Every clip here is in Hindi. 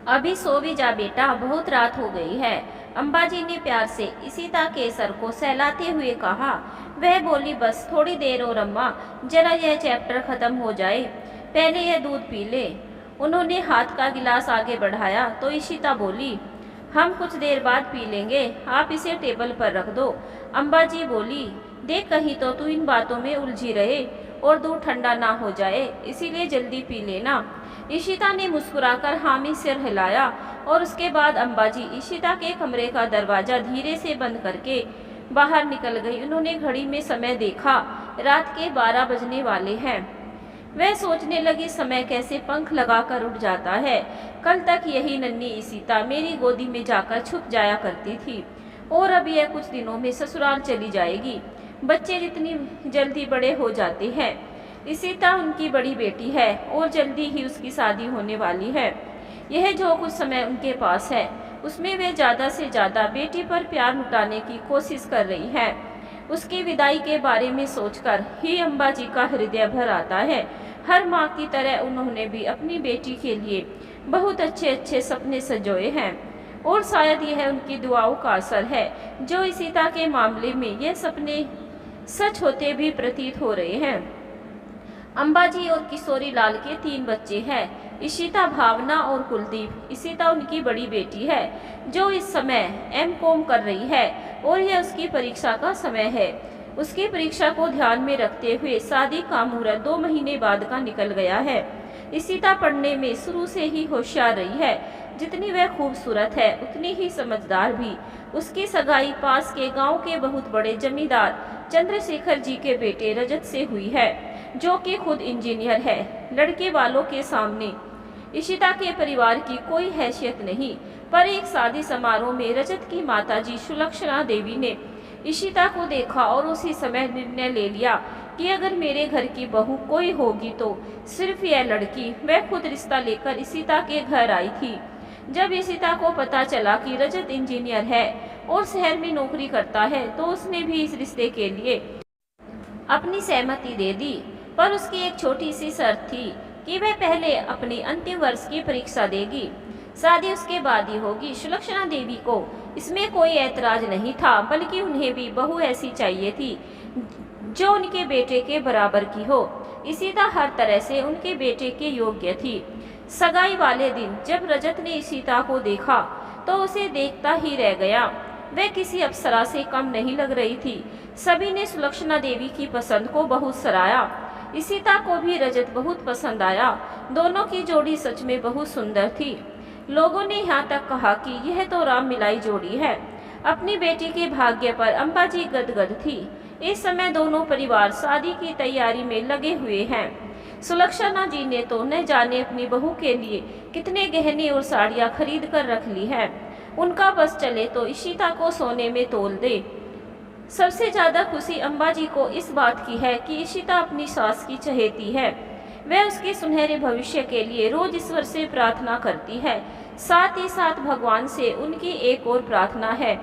अभी सो भी जा बेटा, बहुत रात हो गई है। अंबाजी ने प्यार से इशिता के सर को सहलाते हुए कहा। वह बोली, बस थोड़ी देर और अम्मा, जरा यह चैप्टर खत्म हो जाए, पहले यह दूध पी ले। उन्होंने हाथ का गिलास आगे बढ़ाया तो इशिता बोली, हम कुछ देर बाद पी लेंगे, आप इसे टेबल पर रख दो। अंबाजी बोली, देख कहीं तो तू इन बातों में उलझी रहे और दूध ठंडा ना हो जाए, इसीलिए जल्दी पी लेना। इशिता ने मुस्कुराकर हामी सिर हिलाया और उसके बाद अंबाजी इशिता के कमरे का दरवाजा धीरे से बंद करके बाहर निकल गई। उन्होंने घड़ी में समय देखा, रात के 12 बजने वाले हैं। वह सोचने लगी, समय कैसे पंख लगाकर उड़ जाता है। कल तक यही नन्ही इशिता मेरी गोदी में जाकर छुप जाया करती थी और अब यह कुछ दिनों में ससुराल चली जाएगी। बच्चे जितनी जल्दी बड़े हो जाते हैं। इशिता उनकी बड़ी बेटी है और जल्दी ही उसकी शादी होने वाली है। यह जो कुछ समय उनके पास है उसमें वे ज़्यादा से ज़्यादा बेटी पर प्यार लुटाने की कोशिश कर रही है। उसकी विदाई के बारे में सोचकर ही अंबाजी का हृदय भर आता है। हर माँ की तरह उन्होंने भी अपनी बेटी के लिए बहुत अच्छे अच्छे सपने सजोए हैं और शायद यह उनकी दुआओं का असर है जो इशिता के मामले में यह सपने सच होते भी प्रतीत हो रहे हैं। अंबाजी और किशोरी लाल के 3 बच्चे हैं, इशिता, भावना और कुलदीप। इशिता उनकी बड़ी बेटी है जो इस समय एमकॉम कर रही है और यह उसकी परीक्षा का समय है। उसकी परीक्षा को ध्यान में रखते हुए शादी का मुहूर्त 2 महीने बाद का निकल गया है। इशिता पढ़ने में शुरू से ही होशियार रही है। जितनी वह खूबसूरत है उतनी ही समझदार भी। उसकी सगाई पास के गांव के बहुत बड़े जमींदार चंद्रशेखर जी के बेटे रजत से हुई है जो कि खुद इंजीनियर है। लड़के वालों के सामने इशिता के परिवार की कोई हैसियत नहीं, पर एक शादी समारोह में रजत की माताजी सुलक्षणा देवी ने इशिता को देखा और उसी समय निर्णय ले लिया कि अगर मेरे घर की बहू कोई होगी तो सिर्फ यह लड़की। वह खुद रिश्ता लेकर इशिता के घर आई थी। जब इशिता को पता चला कि रजत इंजीनियर है और शहर में नौकरी करता है तो उसने भी इस रिश्ते के लिए अपनी सहमति दे दी, पर उसकी एक छोटी सी शर्त थी कि वह पहले अपनी अंतिम वर्ष की परीक्षा देगी, शादी उसके बाद ही होगी। सुलक्षणा देवी को इसमें कोई ऐतराज नहीं था, बल्कि उन्हें भी बहू ऐसी चाहिए थी जो उनके बेटे के बराबर की हो। इशिता हर तरह से उनके बेटे के योग्य थी। सगाई वाले दिन जब रजत ने इशिता को देखा तो उसे देखता ही रह गया। वह किसी अप्सरा से कम नहीं लग रही थी। सभी ने सुलक्षणा देवी की पसंद को बहुत सराहा। इशिता को भी रजत बहुत पसंद आया। दोनों की जोड़ी सच में बहुत सुंदर थी। लोगों ने यहाँ तक कहा कि यह तो राम मिलाई जोड़ी है। अपनी बेटी के भाग्य पर अंबाजी गदगद थी। इस समय दोनों परिवार शादी की तैयारी में लगे हुए हैं। सुलक्षणा जी ने तो न जाने अपनी बहू के लिए कितने गहने और साड़ियाँ खरीद कर रख ली है। उनका बस चले तो इशिता को सोने में तोल दे। सबसे ज्यादा खुशी अंबाजी को इस बात की है कि इशिता अपनी सास की चहेती है। वह उसके सुनहरे भविष्य के लिए रोज ईश्वर से प्रार्थना करती है। साथ ही साथ भगवान से उनकी एक और प्रार्थना है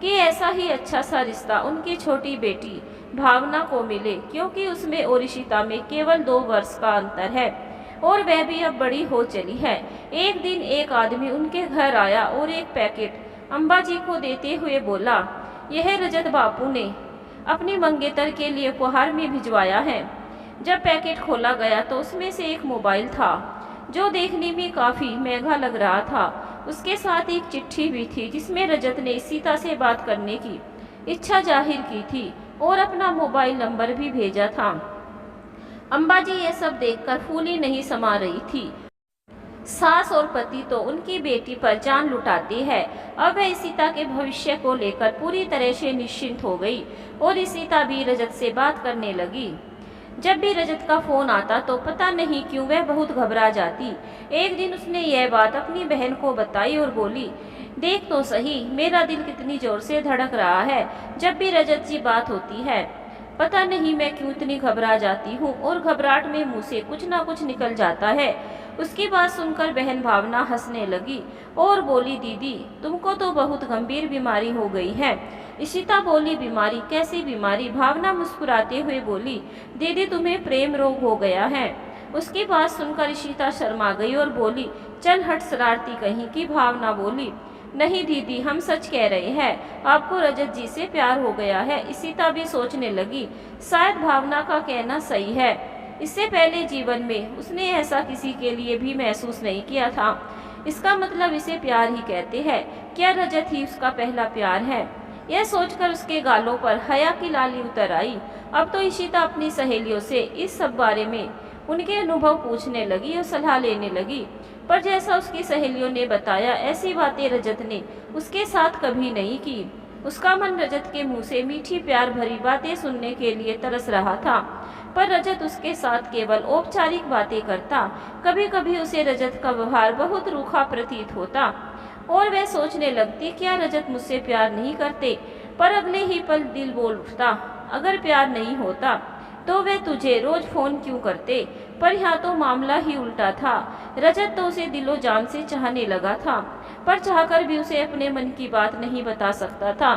कि ऐसा ही अच्छा सा रिश्ता उनकी छोटी बेटी भावना को मिले, क्योंकि उसमें और इशिता में केवल 2 वर्ष का अंतर है और वह भी अब बड़ी हो चली है। एक दिन एक आदमी उनके घर आया और एक पैकेट अंबाजी को देते हुए बोला, यह रजत बापू ने अपनी मंगेतर के लिए उपहार में भिजवाया है। जब पैकेट खोला गया तो उसमें से एक मोबाइल था जो देखने में काफ़ी महंगा लग रहा था। उसके साथ एक चिट्ठी भी थी जिसमें रजत ने इशिता से बात करने की इच्छा जाहिर की थी और अपना मोबाइल नंबर भी भेजा था। अंबाजी यह सब देखकर फूली नहीं समा रही थी। सास और पति तो उनकी बेटी पर जान लुटाते हैं। अब वह इशिता के भविष्य को लेकर पूरी तरह से निश्चिंत हो गई और इशिता भी रजत से बात करने लगी। जब भी रजत का फोन आता तो पता नहीं क्यों वह बहुत घबरा जाती। एक दिन उसने यह बात अपनी बहन को बताई और बोली, देख तो सही मेरा दिल कितनी जोर से धड़क रहा है जब भी रजत की बात होती है। पता नहीं मैं क्यों इतनी घबरा जाती हूँ और घबराहट में मुंह से कुछ ना कुछ निकल जाता है। उसकी बात सुनकर बहन भावना हंसने लगी और बोली, दीदी तुमको तो बहुत गंभीर बीमारी हो गई है। इशिता बोली, बीमारी? कैसी बीमारी? भावना मुस्कुराते हुए बोली, दीदी तुम्हें प्रेम रोग हो गया है। उसकी बात सुनकर इशिता शर्मा गई और बोली, चल हट शरारती कहीं की। भावना बोली, नहीं दीदी, हम सच कह रहे हैं, आपको रजत जी से प्यार हो गया है। इशिता भी सोचने लगी, शायद भावना का कहना सही है। इससे पहले जीवन में उसने ऐसा किसी के लिए भी महसूस नहीं किया था। इसका मतलब इसे प्यार ही कहते हैं। क्या रजत ही उसका पहला प्यार है? यह सोचकर उसके गालों पर हया की लाली उतर आई। अब तो इशिता अपनी सहेलियों से इस सब बारे में उनके अनुभव पूछने लगी और सलाह लेने लगी। पर जैसा उसकी सहेलियों ने बताया, ऐसी बातें रजत ने उसके साथ कभी नहीं की। उसका मन रजत के मुंह से मीठी प्यार भरी बातें सुनने के लिए तरस रहा था, पर रजत उसके साथ केवल औपचारिक बातें करता। कभी कभी उसे रजत का व्यवहार बहुत रूखा प्रतीत होता और वह सोचने लगती, क्या रजत मुझसे प्यार नहीं करते? पर अगले ही पल दिल बोल उठता, अगर प्यार नहीं होता तो वे तुझे रोज फोन क्यों करते? पर यहाँ तो मामला ही उल्टा था। रजत तो उसे दिलो जान से चाहने लगा था, पर चाहकर भी उसे अपने मन की बात नहीं बता सकता था,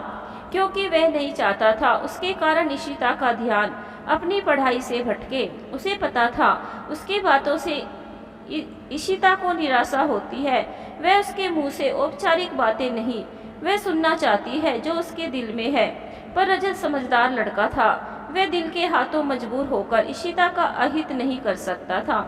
क्योंकि वह नहीं चाहता था उसके कारण इशिता का ध्यान अपनी पढ़ाई से भटके। उसे पता था उसकी बातों से इशिता को निराशा होती है। वह उसके मुंह से औपचारिक बातें नहीं, वह सुनना चाहती है जो उसके दिल में है। पर रजत समझदार लड़का था, वह दिल के हाथों मजबूर होकर इशिता का अहित नहीं कर सकता था।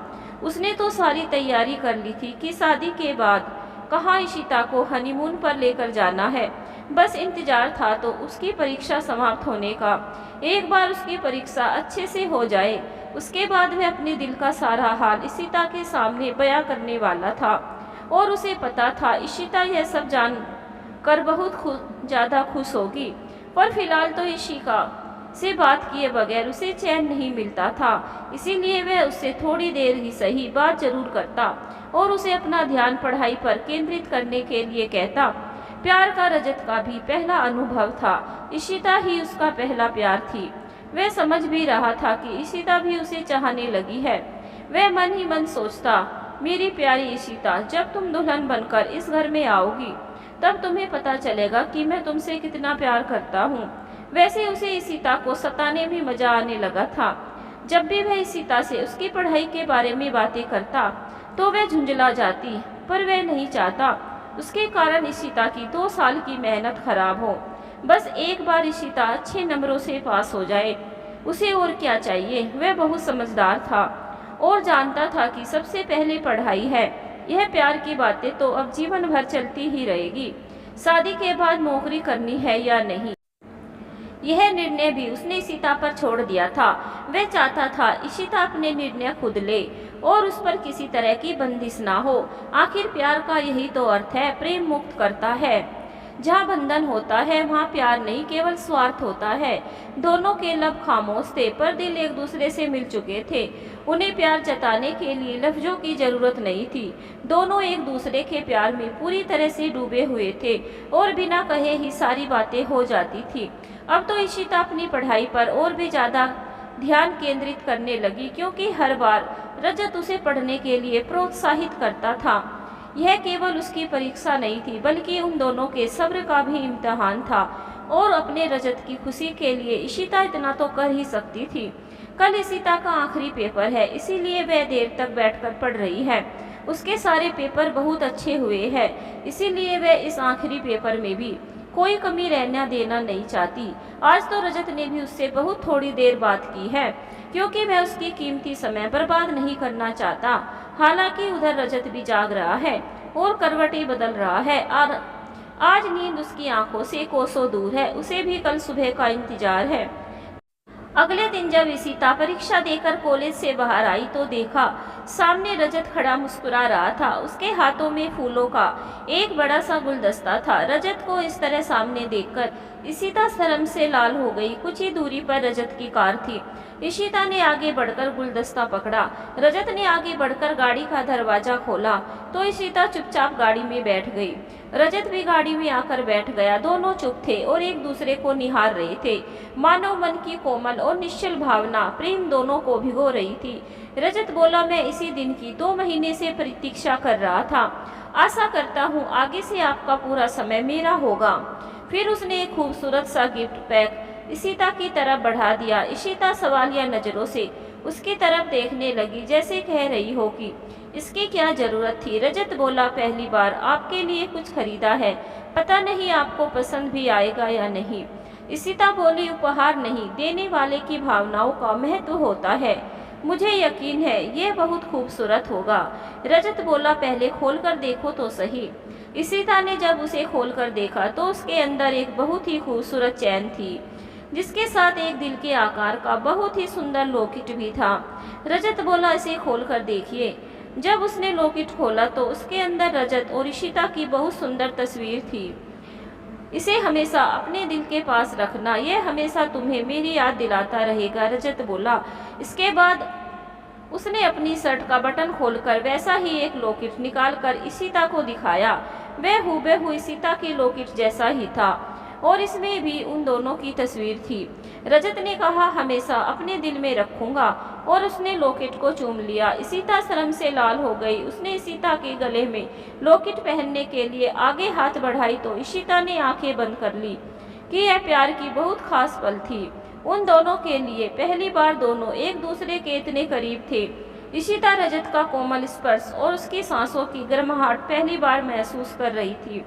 उसने तो सारी तैयारी कर ली थी कि शादी के बाद कहाँ इशिता को हनीमून पर लेकर जाना है। बस इंतजार था तो उसकी परीक्षा समाप्त होने का। एक बार उसकी परीक्षा अच्छे से हो जाए, उसके बाद वह अपने दिल का सारा हाल इशिता के सामने बयां करने वाला था। और उसे पता था इशिता यह सब जान कर बहुत ज़्यादा खुश होगी। पर फिलहाल तो इशिका से बात किए बगैर उसे चैन नहीं मिलता था। इसीलिए वह उससे थोड़ी देर ही सही बात जरूर करता और उसे अपना ध्यान पढ़ाई पर केंद्रित करने के लिए कहता। प्यार का रजत का भी पहला अनुभव था, इशिता ही उसका पहला प्यार थी। वह समझ भी रहा था कि इशिता भी उसे चाहने लगी है। वह मन ही मन सोचता, मेरी प्यारी इशिता, जब तुम दुल्हन बनकर इस घर में आओगी तब तुम्हें पता चलेगा कि मैं तुमसे कितना प्यार करता हूँ। वैसे उसे इशिता को सताने में मजा आने लगा था। जब भी वह इशिता से उसकी पढ़ाई के बारे में बातें करता तो वह झुंझला जाती, पर वह नहीं चाहता उसके कारण इशिता की 2 साल की मेहनत खराब हो। बस एक बार इशिता अच्छे नंबरों से पास हो जाए, उसे और क्या चाहिए। वह बहुत समझदार था और जानता था कि सबसे पहले पढ़ाई है। यह प्यार की बातें तो अब जीवन भर चलती ही रहेगी। शादी के बाद नौकरी करनी है या नहीं, यह निर्णय भी उसने इशिता पर छोड़ दिया था। वह चाहता था इशिता अपने निर्णय खुद ले और उस पर किसी तरह की बंदिश ना हो। आखिर प्यार का यही तो अर्थ है, प्रेम मुक्त करता है। जहाँ बंधन होता है वहाँ प्यार नहीं, केवल स्वार्थ होता है। दोनों के लब खामोश थे, पर दिल एक दूसरे से मिल चुके थे। उन्हें प्यार जताने के लिए लफ्जों की जरूरत नहीं थी। दोनों एक दूसरे के प्यार में पूरी तरह से डूबे हुए थे और बिना कहे ही सारी बातें हो जाती थी। अब तो इशिता अपनी पढ़ाई पर और भी ज्यादा ध्यान केंद्रित करने लगी, क्योंकि हर बार रजत उसे पढ़ने के लिए प्रोत्साहित करता था। यह केवल उसकी परीक्षा नहीं थी, बल्कि उन दोनों के सब्र का भी इम्तिहान था। और अपने रजत की खुशी के लिए इशिता इतना तो कर ही सकती थी। कल इशिता का आखिरी पेपर है, इसीलिए वह देर तक बैठकर पढ़ रही है। उसके सारे पेपर बहुत अच्छे हुए हैं, इसीलिए वह इस आखिरी पेपर में भी कोई कमी रहना देना नहीं चाहती। आज तो रजत ने भी उससे बहुत थोड़ी देर बात की है, क्योंकि वह उसकी कीमती समय बर्बाद नहीं करना चाहता। हालांकि उधर रजत भी जाग रहा है और करवटें बदल रहा है। और आज नींद उसकी आंखों से कोसों दूर है। उसे भी कल सुबह का इंतजार है। अगले दिन जब इशिता परीक्षा देकर कॉलेज से बाहर आई तो देखा सामने रजत खड़ा मुस्कुरा रहा था। उसके हाथों में फूलों का एक बड़ा सा गुलदस्ता था। रजत को इस तरह सामने देखकर इशिता शर्म से लाल हो गई। कुछ ही दूरी पर रजत की कार थी। इशिता ने आगे बढ़कर गुलदस्ता पकड़ा। रजत ने आगे बढ़कर गाड़ी का दरवाजा खोला तो इशिता चुपचाप गाड़ी में बैठ गई। रजत भी गाड़ी में आकर बैठ गया। दोनों चुप थे और एक दूसरे को निहार रहे थे। मानव मन की कोमल और निश्चल भावना प्रेम दोनों को भिगो रही थी। रजत बोला, मैं इसी दिन की 2 महीने से प्रतीक्षा कर रहा था। आशा करता हूँ आगे से आपका पूरा समय मेरा होगा। फिर उसने एक खूबसूरत सा गिफ्ट पैक इशिता की तरफ बढ़ा दिया। इशिता सवालिया नजरों से उसकी तरफ देखने लगी, जैसे कह रही हो कि इसकी क्या जरूरत थी। रजत बोला, पहली बार आपके लिए कुछ खरीदा है, पता नहीं आपको पसंद भी आएगा या नहीं। इशिता बोली, उपहार नहीं, देने वाले की भावनाओं का महत्व होता है। मुझे यकीन है ये बहुत खूबसूरत होगा। रजत बोला, पहले खोलकर देखो तो सही। इशिता ने जब उसे खोलकर देखा तो उसके अंदर एक बहुत ही खूबसूरत चैन थी, जिसके साथ एक दिल के आकार का बहुत ही सुंदर लॉकेट भी था। रजत बोला, इसे खोलकर देखिए। जब उसने लॉकेट खोला तो उसके अंदर रजत और इशिता की बहुत सुंदर तस्वीर थी। इसे हमेशा अपने दिल के पास रखना, यह हमेशा तुम्हें मेरी याद दिलाता रहेगा, रजत बोला। इसके बाद उसने अपनी शर्ट का बटन खोलकर वैसा ही एक लॉकेट निकालकर इशिता को दिखाया। वह हूबहू इशिता की लॉकेट जैसा ही था और इसमें भी उन दोनों की तस्वीर थी। रजत ने कहा, हमेशा अपने दिल में रखूंगा, और उसने लॉकेट को चूम लिया। इशिता शर्म से लाल हो गई। उसने इशिता के गले में लॉकेट पहनने के लिए आगे हाथ बढ़ाई तो इशिता ने आंखें बंद कर ली कि यह प्यार की बहुत खास पल थी उन दोनों के लिए। पहली बार दोनों एक दूसरे के इतने करीब थे। इशिता रजत का कोमल स्पर्श और उसकी सांसों की गर्माहट पहली बार महसूस कर रही थी।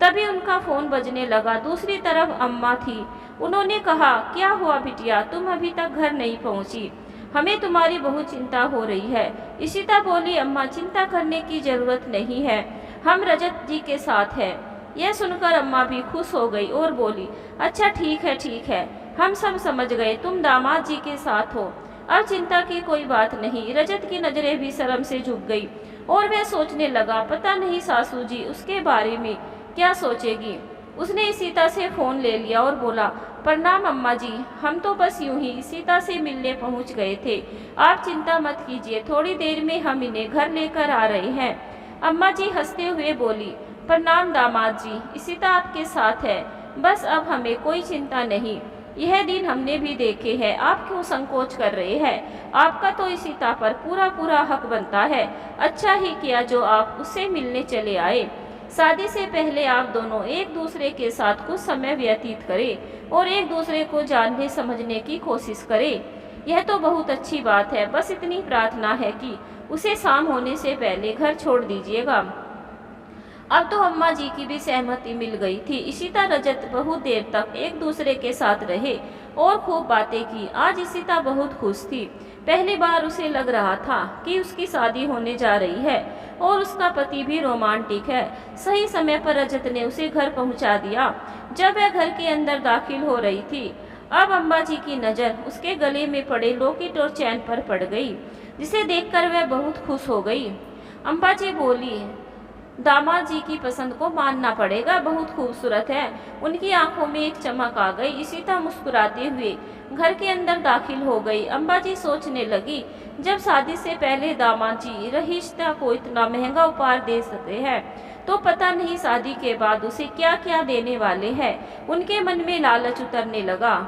तभी उनका फोन बजने लगा। दूसरी तरफ अम्मा थी। उन्होंने कहा, क्या हुआ बिटिया, तुम अभी तक घर नहीं पहुंची? हमें तुम्हारी बहुत चिंता हो रही है। इशिता बोली, अम्मा चिंता करने की जरूरत नहीं है, हम रजत जी के साथ हैं। यह सुनकर अम्मा भी खुश हो गई और बोली, अच्छा ठीक है, हम सब समझ गए, तुम दामाद जी के साथ हो, अब चिंता की कोई बात नहीं। रजत की नजरें भी शर्म से झुक गई और वह सोचने लगा, पता नहीं सासू जी उसके बारे में क्या सोचेगी। उसने इशिता से फोन ले लिया और बोला, प्रणाम अम्मा जी, हम तो बस यूं ही इशिता से मिलने पहुंच गए थे, आप चिंता मत कीजिए, थोड़ी देर में हम इन्हें घर लेकर आ रहे हैं। अम्मा जी हंसते हुए बोली, प्रणाम दामाद जी, इशिता आपके साथ है, बस अब हमें कोई चिंता नहीं। यह दिन हमने भी देखे हैं, आप क्यों संकोच कर रहे हैं? आपका तो इशिता पर पूरा हक बनता है। अच्छा ही किया जो आप उससे मिलने चले आए। शादी से पहले आप दोनों एक दूसरे के साथ कुछ समय व्यतीत करें और एक दूसरे को जानने समझने की कोशिश करें। यह तो बहुत अच्छी बात है, बस इतनी प्रार्थना है कि उसे शाम होने से पहले घर छोड़ दीजिएगा। अब तो अम्मा जी की भी सहमति मिल गई थी। इशिता रजत बहुत देर तक एक दूसरे के साथ रहे और खूब बातें की। आज इशिता बहुत खुश थी। पहली बार उसे लग रहा था कि उसकी शादी होने जा रही है और उसका पति भी रोमांटिक है। सही समय पर रजत ने उसे घर पहुंचा दिया जब वह घर के अंदर दाखिल हो रही थी। अब अम्मा जी की नज़र उसके गले में पड़े लॉकेट और चैन पर पड़ गई, जिसे देखकर वह बहुत खुश हो गई। अम्मा जी बोली, दामाद जी की पसंद को मानना पड़ेगा, बहुत खूबसूरत है। उनकी आंखों में एक चमक आ गई। इशिता मुस्कुराते हुए घर के अंदर दाखिल हो गई। अम्बा जी सोचने लगी, जब शादी से पहले दामाद जी रहीशा को इतना महंगा उपहार दे सकते हैं तो पता नहीं शादी के बाद उसे क्या क्या देने वाले हैं। उनके मन में लालच उतरने लगा।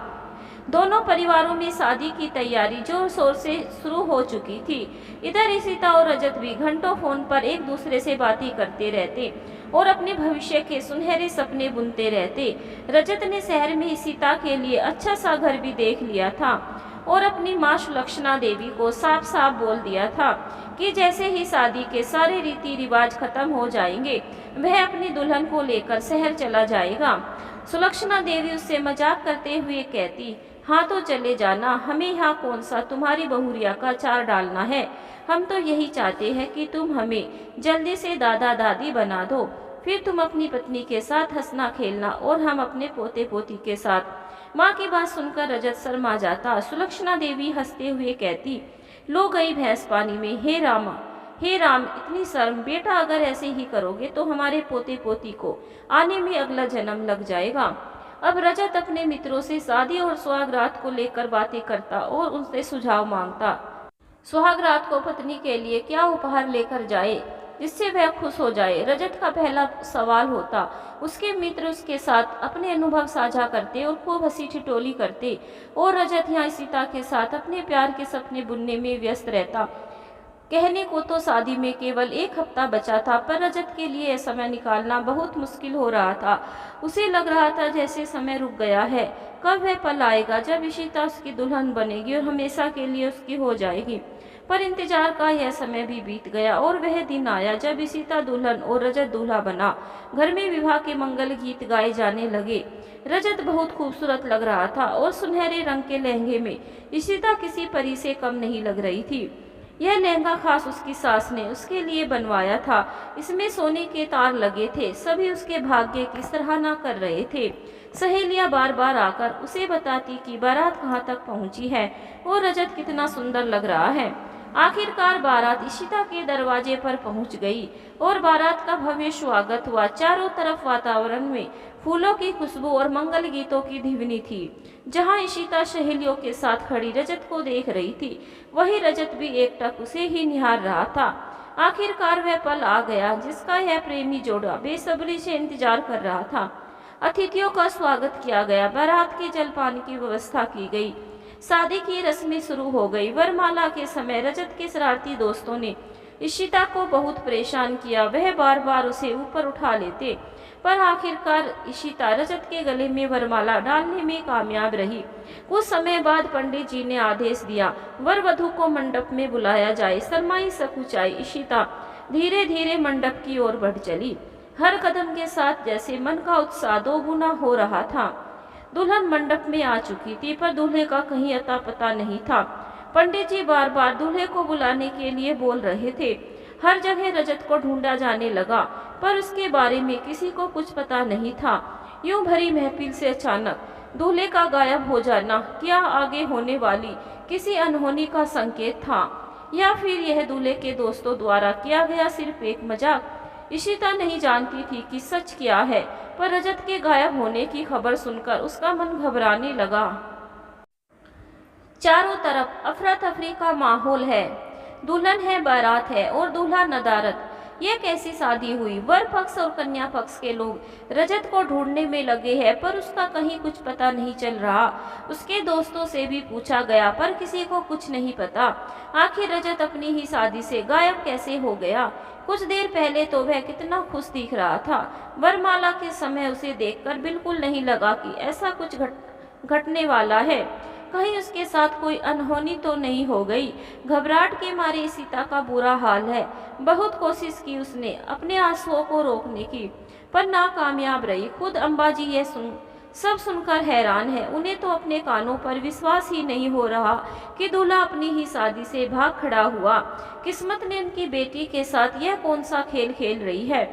दोनों परिवारों में शादी की तैयारी जोर शोर से शुरू हो चुकी थी। इधर इशिता और रजत भी घंटों फोन पर एक दूसरे से बातें करते रहते और अपने भविष्य के सुनहरे सपने बुनते रहते। रजत ने शहर में इशिता के लिए अच्छा सा घर भी देख लिया था और अपनी माँ सुलक्षणा देवी को साफ साफ बोल दिया था कि जैसे ही शादी के सारे रीति रिवाज खत्म हो जाएंगे वह अपनी दुल्हन को लेकर शहर चला जाएगा। सुलक्षणा देवी उससे मजाक करते हुए कहती, हाँ तो चले जाना, हमें यहाँ कौन सा तुम्हारी बहुरिया का अचार डालना है। हम तो यही चाहते हैं कि तुम हमें जल्दी से दादा दादी बना दो, फिर तुम अपनी पत्नी के साथ हंसना खेलना और हम अपने पोते पोती के साथ। माँ की बात सुनकर रजत शर्मा जाता। सुलक्षणा देवी हंसते हुए कहती, लो गई भैंस पानी में, हे रामा, हे राम, इतनी शर्म। बेटा अगर ऐसे ही करोगे तो हमारे पोते पोती को आने में अगला जन्म लग जाएगा। अब रजत अपने मित्रों से शादी और सुहागरात को लेकर बातें करता और उनसे सुझाव मांगता। सुहागरात को पत्नी के लिए क्या उपहार लेकर जाए जिससे वह खुश हो जाए, रजत का पहला सवाल होता। उसके मित्र उसके साथ अपने अनुभव साझा करते और खूब हंसी ठिठोली करते और रजत यहाँ इशिता के साथ अपने प्यार के सपने बुनने में व्यस्त रहता। कहने को तो शादी में केवल 1 हफ्ता बचा था, पर रजत के लिए यह समय निकालना बहुत मुश्किल हो रहा था। उसे लग रहा था जैसे समय रुक गया है। कब वह पल आएगा जब इशिता उसकी दुल्हन बनेगी और हमेशा के लिए उसकी हो जाएगी। पर इंतजार का यह समय भी बीत गया और वह दिन आया जब इशिता दुल्हन और रजत दूल्हा बना। घर में विवाह के मंगल गीत गाए जाने लगे। रजत बहुत खूबसूरत लग रहा था और सुनहरे रंग के लहंगे में इशिता किसी परी से कम नहीं लग रही थी। यह लहंगा खास उसकी सास ने उसके लिए बनवाया था। इसमें सोने के तार लगे थे। सभी उसके भाग्य की सराहना कर रहे थे। सहेलियां बार बार आकर उसे बताती कि बारात कहाँ तक पहुंची है और रजत कितना सुंदर लग रहा है। आखिरकार बारात इशिता के दरवाजे पर पहुंच गई और बारात का भव्य स्वागत हुआ। चारों तरफ वातावरण में फूलों की खुशबू और मंगल गीतों की ध्वनि थी। जहां इशिता सहेलियों के साथ खड़ी रजत को देख रही थी, वही रजत भी एकटक उसे ही निहार रहा था। आखिरकार वह पल आ गया जिसका यह प्रेमी जोड़ा बेसब्री से इंतजार कर रहा था। अतिथियों का स्वागत किया गया। बारात के जलपान की व्यवस्था की गई। शादी की रस्में शुरू हो गई। वरमाला के समय रजत के शरारती दोस्तों ने इशिता को बहुत परेशान किया। वह बार बार उसे ऊपर उठा लेते, पर आखिरकार इशिता रजत के गले में वरमाला डालने में कामयाब रही। कुछ समय बाद पंडित जी ने आदेश दिया, वर वधू को मंडप में बुलाया जाए। शर्माई सकुचाई इशिता धीरे धीरे मंडप की ओर बढ़ चली। हर कदम के साथ जैसे मन का उत्साह दोगुना हो रहा था। दुल्हन मंडप में आ चुकी थी, पर दूल्हे का कहीं अता पता नहीं था। पंडित जी बार बार दूल्हे को बुलाने के लिए बोल रहे थे। हर जगह रजत को ढूंढा जाने लगा, पर उसके बारे में किसी को कुछ पता नहीं था। यूं भरी महफिल से अचानक दूल्हे का गायब हो जाना क्या आगे होने वाली किसी अनहोनी का संकेत था, या फिर यह दूल्हे के दोस्तों द्वारा किया गया सिर्फ एक मजाक? इशिता नहीं जानती थी कि सच क्या है, पर रजत के गायब होने की खबर सुनकर उसका मन घबराने लगा। चारों तरफ अफरा तफरी का माहौल है। दुल्हन है, बारात है और दूल्हा नदारत। यह कैसी शादी हुई? वर पक्ष और कन्या पक्ष के लोग रजत को ढूंढने में लगे हैं, पर उसका कहीं कुछ पता नहीं चल रहा। उसके दोस्तों से भी पूछा गया, पर किसी को कुछ नहीं पता। आखिर रजत अपनी ही शादी से गायब कैसे हो गया? कुछ देर पहले तो वह कितना खुश दिख रहा था। वरमाला के समय उसे देखकर बिल्कुल नहीं लगा कि ऐसा कुछ घटने वाला है। कहीं उसके साथ कोई अनहोनी तो नहीं हो गई। घबराहट के मारे सीता का बुरा हाल है। बहुत कोशिश की उसने अपने आंसुओं को रोकने की, पर नाकामयाब रही। खुद अम्बा जी यह सब सुनकर हैरान है। उन्हें तो अपने कानों पर विश्वास ही नहीं हो रहा कि दूल्हा अपनी ही शादी से भाग खड़ा हुआ। किस्मत ने उनकी बेटी के साथ यह कौन सा खेल खेल रही है?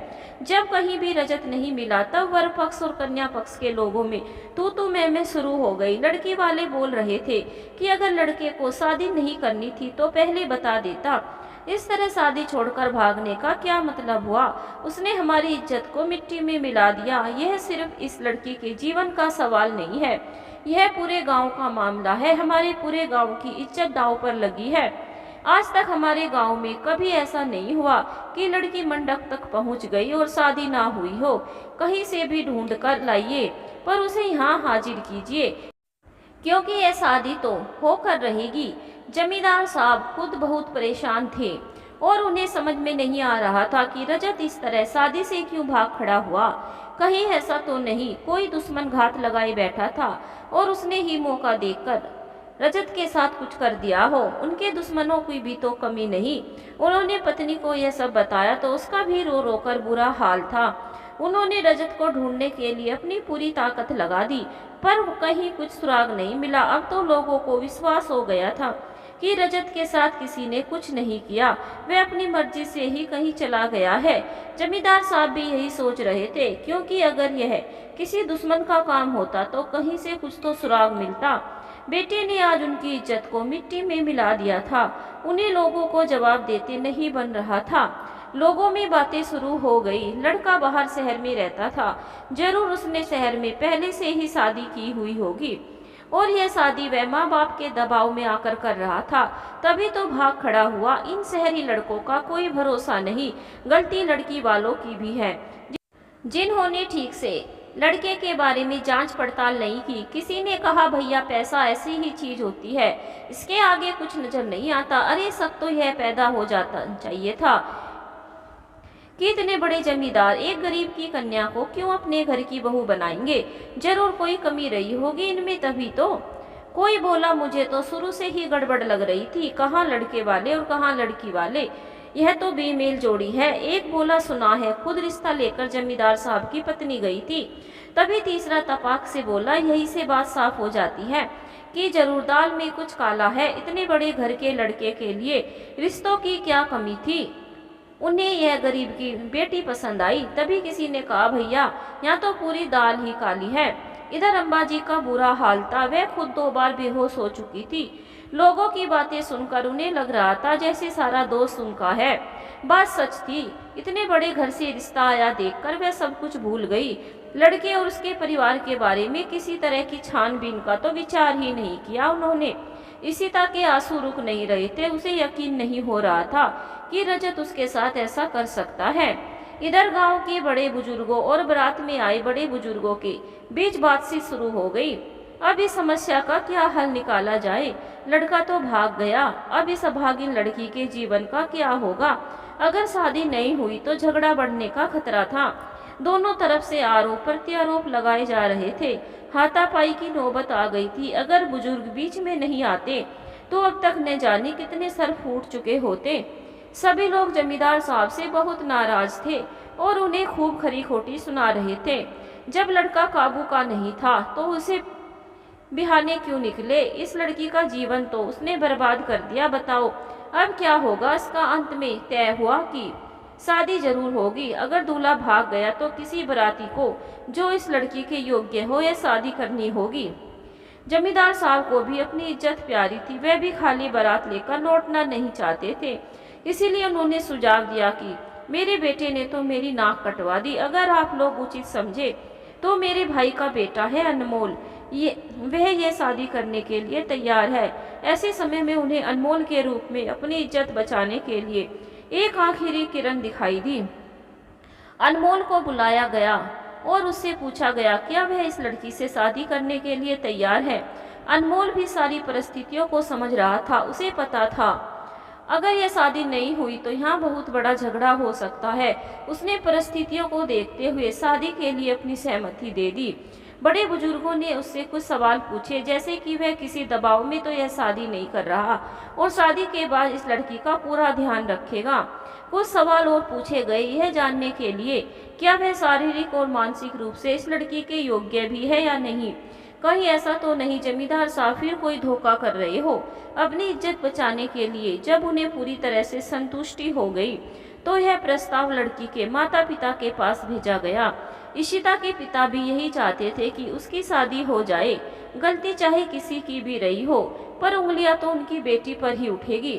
जब कहीं भी रजत नहीं मिला, तब वर पक्ष और कन्या पक्ष के लोगों में तू मैं शुरू हो गई। लड़की वाले बोल रहे थे कि अगर लड़के को शादी नहीं करनी थी तो पहले बता देता। इस तरह शादी छोड़कर भागने का क्या मतलब हुआ? उसने हमारी इज्जत को मिट्टी में मिला दिया। यह सिर्फ इस लड़की के जीवन का सवाल नहीं है, यह पूरे गांव का मामला है। हमारे पूरे गांव की इज्जत दांव पर लगी है। आज तक हमारे गांव में कभी ऐसा नहीं हुआ कि लड़की मंडप तक पहुंच गई और शादी ना हुई हो। कहीं से भी ढूंढ कर लाइए, पर उसे यहाँ हाजिर कीजिए, क्योंकि यह शादी तो होकर रहेगी। जमींदार साहब खुद बहुत परेशान थे और उन्हें समझ में नहीं आ रहा था कि रजत इस तरह शादी से क्यों भाग खड़ा हुआ। कहीं ऐसा तो नहीं कोई दुश्मन घात लगाए बैठा था और उसने ही मौका देखकर रजत के साथ कुछ कर दिया हो। उनके दुश्मनों की भी तो कमी नहीं। उन्होंने पत्नी को यह सब बताया तो उसका भी रो रो कर बुरा हाल था। उन्होंने रजत को ढूंढने के लिए अपनी पूरी ताकत लगा दी, पर कहीं कुछ सुराग नहीं मिला। अब तो लोगों को विश्वास हो गया था कि रजत के साथ किसी ने कुछ नहीं किया, वह अपनी मर्जी से ही कहीं चला गया है। जमींदार साहब भी यही सोच रहे थे, क्योंकि अगर यह किसी दुश्मन का काम होता तो कहीं से कुछ तो सुराग मिलता। बेटे ने आज उनकी इज्जत को मिट्टी में मिला दिया था। उन्हें लोगों को जवाब देते नहीं बन रहा था। लोगों में बातें शुरू हो गई। लड़का बाहर शहर में रहता था, जरूर उसने शहर में पहले से ही शादी की हुई होगी और यह शादी वह माँ बाप के दबाव में आकर कर रहा था, तभी तो भाग खड़ा हुआ। इन शहरी लड़कों का कोई भरोसा नहीं, गलती लड़की वालों की भी है जिन्होंने ठीक से लड़के के बारे में जांच पड़ताल नहीं की। किसी ने कहा भैया पैसा ऐसी ही चीज होती है, इसके आगे कुछ नजर नहीं आता। अरे सब तो यह पैदा हो जाता चाहिए था कि इतने बड़े जमींदार एक गरीब की कन्या को क्यों अपने घर की बहू बनाएंगे, जरूर कोई कमी रही होगी इनमें तभी तो। कोई बोला मुझे तो शुरू से ही गड़बड़ लग रही थी, कहाँ लड़के वाले और कहाँ लड़की वाले, यह तो बेमेल जोड़ी है। एक बोला सुना है खुद रिश्ता लेकर जमींदार साहब की पत्नी गई थी। तभी तीसरा तपाक से बोला यही से बात साफ हो जाती है कि जरूर दाल में कुछ काला है। इतने बड़े घर के लड़के के लिए रिश्तों की क्या कमी थी, उन्हें यह गरीब की बेटी पसंद आई। तभी किसी ने कहा भैया यहाँ तो पूरी दाल ही काली है। इधर अम्बाजी का बुरा हाल था, वह खुद 2 बार बेहोश हो चुकी थी। लोगों की बातें सुनकर उन्हें लग रहा था जैसे सारा दोष उनका है। बात सच थी, इतने बड़े घर से रिश्ता आया देखकर वह सब कुछ भूल गई। लड़के और उसके परिवार के बारे में किसी तरह की छानबीन का तो विचार ही नहीं किया उन्होंने। इशिता के आंसू रुक नहीं रहे थे, उसे यकीन नहीं हो रहा था कि रजत उसके साथ ऐसा कर सकता है। इधर गांव के बड़े बुजुर्गों और बारात में आए बड़े बुजुर्गों के बीच बातचीत शुरू हो गई। अब इस समस्या का क्या हल निकाला जाए, लड़का तो भाग गया, अब इस अभागिन लड़की के जीवन का क्या होगा। अगर शादी नहीं हुई तो झगड़ा बढ़ने का खतरा था। दोनों तरफ से आरोप प्रत्यारोप लगाए जा रहे थे, हाथापाई की नौबत आ गई थी। अगर बुजुर्ग बीच में नहीं आते तो अब तक न जाने कितने सर फूट चुके होते। सभी लोग जमींदार साहब से बहुत नाराज थे और उन्हें खूब खरी खोटी सुना रहे थे। जब लड़का काबू का नहीं था तो उसे बिहाने क्यों निकले, इस लड़की का जीवन तो उसने बर्बाद कर दिया। बताओ अब क्या होगा। इसका अंत में तय हुआ कि शादी जरूर होगी। अगर दूल्हा भाग गया तो किसी बराती को जो इस लड़की के योग्य हो यह शादी करनी होगी। जमींदार साहब को भी अपनी इज्जत प्यारी थी, वह भी खाली बारात लेकर लौटना नहीं चाहते थे। इसीलिए उन्होंने सुझाव दिया कि मेरे बेटे ने तो मेरी नाक कटवा दी, अगर आप लोग उचित समझे तो मेरे भाई का बेटा है अनमोल, वह ये शादी करने के लिए तैयार है। ऐसे समय में उन्हें अनमोल के रूप में अपनी इज्जत बचाने के लिए एक आखिरी किरण दिखाई दी। अनमोल को बुलाया गया और उससे पूछा गया क्या वह इस लड़की से शादी करने के लिए तैयार है। अनमोल भी सारी परिस्थितियों को समझ रहा था, उसे पता था अगर यह शादी नहीं हुई तो यहाँ बहुत बड़ा झगड़ा हो सकता है। उसने परिस्थितियों को देखते हुए शादी के लिए अपनी सहमति दे दी। बड़े बुजुर्गों ने उससे कुछ सवाल पूछे, जैसे कि वह किसी दबाव में तो यह शादी नहीं कर रहा और शादी के बाद इस लड़की का पूरा ध्यान रखेगा। कुछ सवाल और पूछे गए यह जानने के लिए क्या वह शारीरिक और मानसिक रूप से इस लड़की के योग्य भी है या नहीं। कहीं ऐसा तो नहीं जमींदार साहब फिर कोई धोखा कर रहे हो। अपनी इज्जत बचाने के लिए जब उन्हें पूरी तरह से संतुष्टि हो गई तो यह प्रस्ताव लड़की के माता पिता के पास भेजा गया। इशिता के पिता भी यही चाहते थे कि उसकी शादी हो जाए, गलती चाहे किसी की भी रही हो, पर उंगलियां तो उनकी बेटी पर ही उठेगी।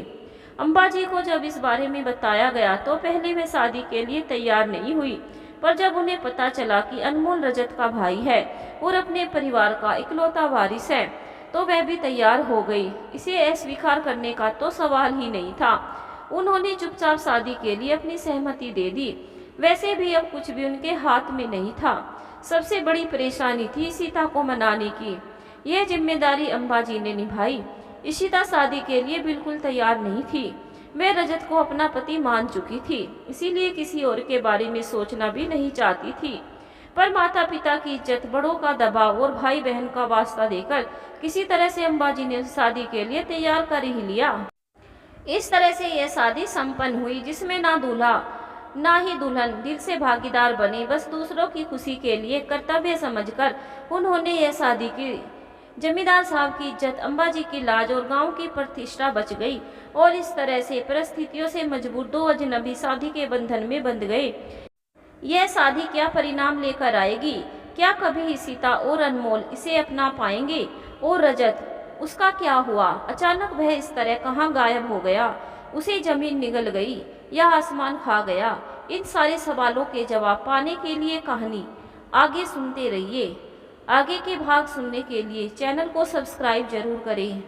अम्बाजी को जब इस बारे में बताया गया तो पहले वे शादी के लिए तैयार नहीं हुई, पर जब उन्हें पता चला कि अनमोल रजत का भाई है और अपने परिवार का इकलौता वारिस है तो वह भी तैयार हो गई। इसे अस्वीकार करने का तो सवाल ही नहीं था। उन्होंने चुपचाप शादी के लिए अपनी सहमति दे दी। वैसे भी अब कुछ भी उनके हाथ में नहीं था। सबसे बड़ी परेशानी थी इशिता को मनाने की। यह जिम्मेदारी अम्बाजी ने निभाई। इशिता शादी के लिए बिल्कुल तैयार नहीं थी। वह रजत को अपना पति मान चुकी थी, इसीलिए किसी और के बारे में सोचना भी नहीं चाहती थी। पर माता पिता की इज्जत, बड़ों का दबाव और भाई बहन का वास्ता देकर किसी तरह से अम्बाजी ने शादी के लिए तैयार कर ही लिया। इस तरह से यह शादी संपन्न हुई जिसमें ना दूल्हा ना ही दुल्हन दिल से भागीदार बने। बस दूसरों की खुशी के लिए कर्तव्य समझकर उन्होंने यह शादी की। जमींदार साहब की इज्जत, अम्बाजी की लाज और गांव की प्रतिष्ठा बच गई और इस तरह से परिस्थितियों से मजबूर 2 अजनबी शादी के बंधन में बंध गए। यह शादी क्या परिणाम लेकर आएगी? क्या कभी इशिता और अनमोल इसे अपना पाएंगे? और रजत, उसका क्या हुआ? अचानक वह इस तरह कहाँ गायब हो गया? उसे जमीन निगल गई या आसमान खा गया? इन सारे सवालों के जवाब पाने के लिए कहानी आगे सुनते रहिए। आगे के भाग सुनने के लिए चैनल को सब्सक्राइब जरूर करें।